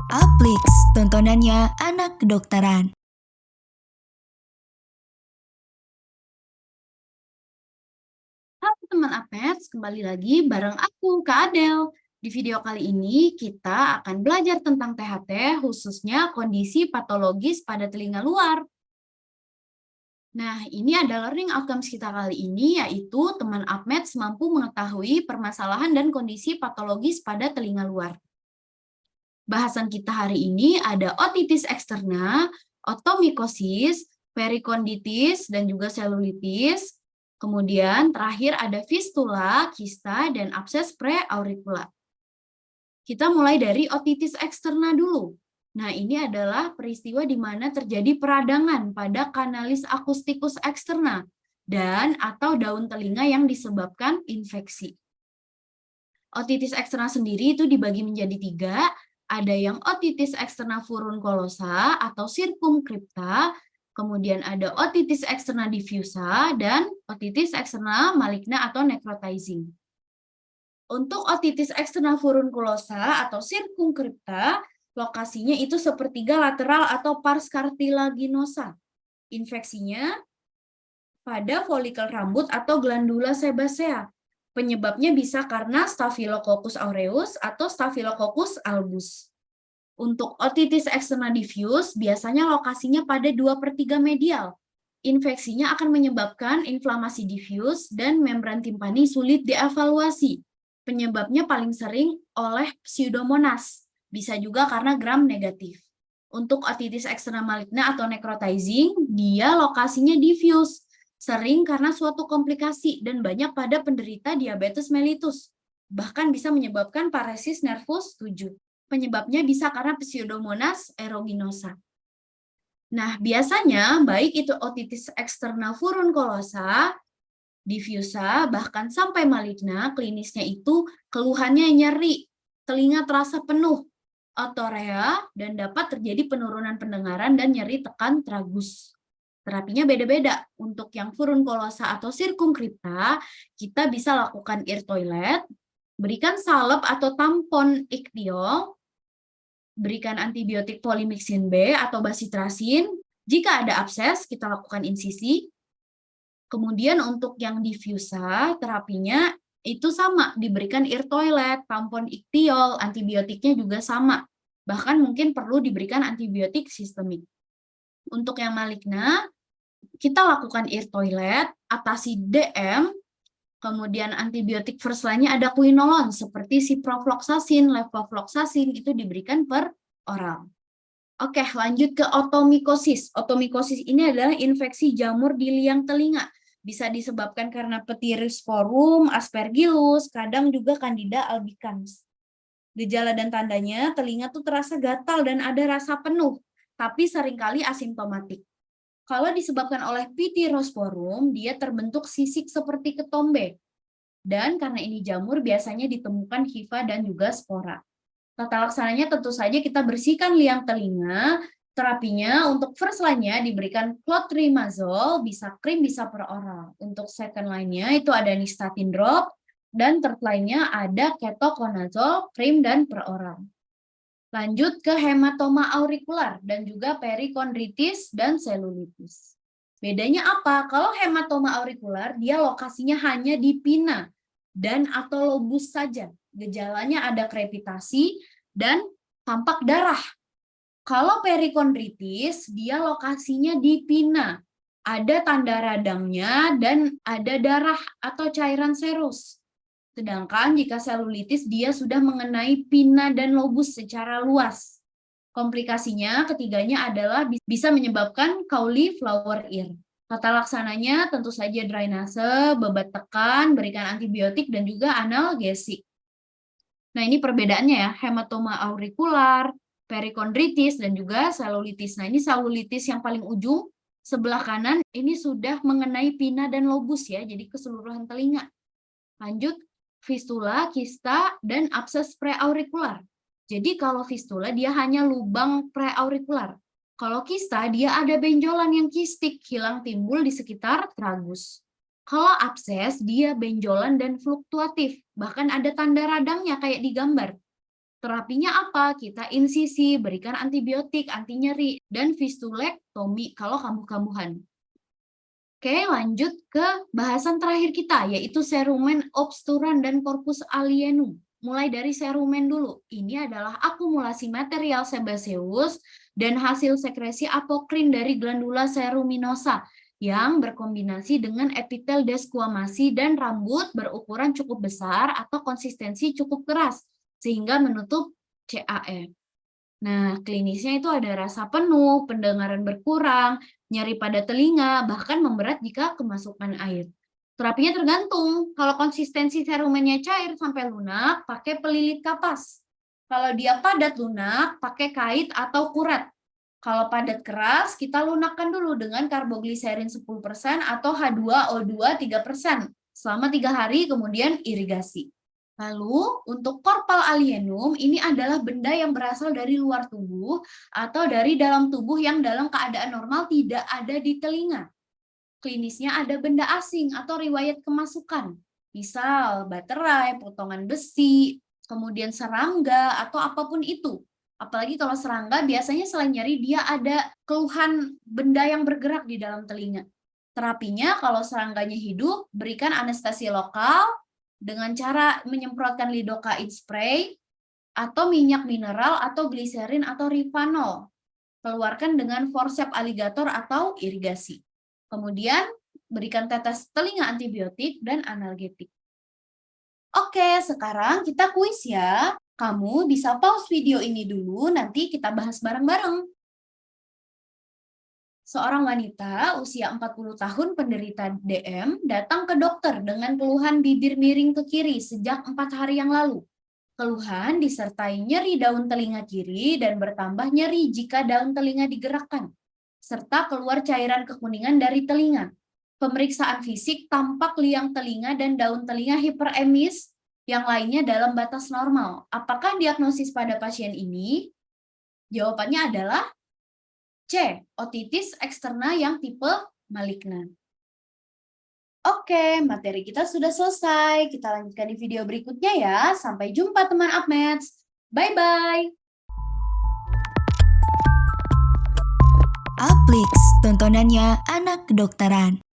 Alplix, tontonannya anak kedokteran. Halo teman APETS, kembali lagi bareng aku, Kak Adel. Di video kali ini kita akan belajar tentang THT, khususnya kondisi patologis pada telinga luar. Nah, ini adalah learning outcomes kita kali ini, yaitu teman APMETS mampu mengetahui permasalahan dan kondisi patologis pada telinga luar. Bahasan kita hari ini ada otitis eksterna, otomikosis, perikonditis, dan juga selulitis. Kemudian terakhir ada fistula, kista, dan abses preaurikular. Kita mulai dari otitis eksterna dulu. Nah, ini adalah peristiwa di mana terjadi peradangan pada kanalis akustikus eksterna dan atau daun telinga yang disebabkan infeksi. Otitis eksterna sendiri itu dibagi menjadi 3, ada yang otitis eksterna furunculosa atau sirkumkripta, kemudian ada otitis eksterna diffusa, dan otitis eksterna maligna atau necrotizing. Untuk otitis eksterna furunculosa atau sirkumkripta, lokasinya itu sepertiga lateral atau pars cartilaginosa. Infeksinya pada folikel rambut atau glandula sebacea. Penyebabnya bisa karena Staphylococcus aureus atau Staphylococcus albus. Untuk otitis eksterna diffuse, biasanya lokasinya pada 2/3 medial. Infeksinya akan menyebabkan inflamasi diffuse dan membran timpani sulit dievaluasi. Penyebabnya paling sering oleh pseudomonas, bisa juga karena gram negatif. Untuk otitis eksterna maligna atau necrotizing, dia lokasinya diffuse, sering karena suatu komplikasi dan banyak pada penderita diabetes mellitus. Bahkan bisa menyebabkan paresis nervus 7. Penyebabnya bisa karena Pseudomonas aeruginosa. Nah, biasanya baik itu otitis eksterna furunculosa, diffusa, bahkan sampai maligna, klinisnya itu keluhannya nyeri, telinga terasa penuh, otorea, dan dapat terjadi penurunan pendengaran dan nyeri tekan tragus. Terapinya beda-beda. Untuk yang furunculosa atau sirkumkripta, kita bisa lakukan ear toilet, berikan salep atau tampon iktiol, berikan antibiotik polimixin B atau basitrasin. Jika ada abses, kita lakukan insisi. Kemudian untuk yang diffusa, terapinya itu sama, diberikan ear toilet, tampon iktiol, antibiotiknya juga sama. Bahkan mungkin perlu diberikan antibiotik sistemik. Untuk yang maligna, kita lakukan ear toilet, atasi DM, kemudian antibiotik first line-nya ada quinolone seperti ciprofloxacin, levofloxacin, itu diberikan per oral. Oke, lanjut ke otomikosis. Otomikosis ini adalah infeksi jamur di liang telinga. Bisa disebabkan karena Pityrisporum, Aspergillus, kadang juga Candida albicans. Gejala dan tandanya, telinga tuh terasa gatal dan ada rasa penuh, tapi seringkali asimptomatik. Kalau disebabkan oleh Pityrosporum, dia terbentuk sisik seperti ketombe. Dan karena ini jamur, biasanya ditemukan hifa dan juga spora. Tata laksananya tentu saja kita bersihkan liang telinga. Terapinya untuk first line-nya diberikan clotrimazole, bisa krim, bisa per oral. Untuk second line-nya itu ada nystatin drop, dan third line-nya ada ketoconazole, krim, dan per oral. Lanjut ke hematoma aurikular dan juga perikondritis dan selulitis. Bedanya apa? Kalau hematoma aurikular, dia lokasinya hanya di pinna dan atau lobus saja. Gejalanya ada krepitasi dan tampak darah. Kalau perikondritis, dia lokasinya di pinna. Ada tanda radangnya dan ada darah atau cairan serus. Sedangkan jika selulitis, dia sudah mengenai pinna dan lobus secara luas. Komplikasinya ketiganya adalah bisa menyebabkan cauliflower ear. Tata laksananya tentu saja drainase, bebat tekan, berikan antibiotik, dan juga analgesik. Nah, ini perbedaannya ya, hematoma aurikular, perikondritis, dan juga selulitis. Nah, ini selulitis yang paling ujung, sebelah kanan, ini sudah mengenai pinna dan lobus ya, jadi keseluruhan telinga. Lanjut, fistula, kista, dan abses preaurikular. Jadi kalau fistula dia hanya lubang preaurikular. Kalau kista dia ada benjolan yang kistik, hilang timbul di sekitar tragus. Kalau abses dia benjolan dan fluktuatif, bahkan ada tanda radangnya kayak di gambar. Terapinya apa? Kita insisi, berikan antibiotik, anti nyeri, dan fistulektomi kalau kambuh-kambuhan. Oke, lanjut ke bahasan terakhir kita, yaitu cerumen obstruran dan corpus alienum. Mulai dari cerumen dulu. Ini adalah akumulasi material sebaceous dan hasil sekresi apokrin dari glandula ceruminosa yang berkombinasi dengan epitel desquamasi dan rambut berukuran cukup besar atau konsistensi cukup keras, sehingga menutup CAF. Nah, klinisnya itu ada rasa penuh, pendengaran berkurang, nyeri pada telinga, bahkan memberat jika kemasukan air. Terapinya tergantung. Kalau konsistensi serumennya cair sampai lunak, pakai pelilit kapas. Kalau dia padat lunak, pakai kait atau kuret. Kalau padat keras, kita lunakkan dulu dengan karbogliserin 10% atau H2O2 3% selama 3 hari, kemudian irigasi. Lalu, untuk korpal alienum, ini adalah benda yang berasal dari luar tubuh atau dari dalam tubuh yang dalam keadaan normal tidak ada di telinga. Klinisnya ada benda asing atau riwayat kemasukan, misal baterai, potongan besi, kemudian serangga, atau apapun itu. Apalagi kalau serangga, biasanya selain nyeri, dia ada keluhan benda yang bergerak di dalam telinga. Terapinya, kalau serangganya hidup, berikan anestesi lokal, dengan cara menyemprotkan lidocaine spray atau minyak mineral atau gliserin atau rifanol. Keluarkan dengan forceps alligator atau irigasi. Kemudian berikan tetes telinga antibiotik dan analgetik. Oke, sekarang kita kuis ya. Kamu bisa pause video ini dulu, nanti kita bahas bareng-bareng. Seorang wanita usia 40 tahun penderita DM datang ke dokter dengan keluhan bibir miring ke kiri sejak 4 hari yang lalu. Keluhan disertai nyeri daun telinga kiri dan bertambah nyeri jika daun telinga digerakkan, serta keluar cairan kekuningan dari telinga. Pemeriksaan fisik tampak liang telinga dan daun telinga hiperemis, yang lainnya dalam batas normal. Apakah diagnosis pada pasien ini? Jawabannya adalah C. Otitis eksterna yang tipe malignan. Oke, materi kita sudah selesai. Kita lanjutkan di video berikutnya ya. Sampai jumpa teman Upmaths. Bye-bye. Uplix, tontonannya anak kedokteran.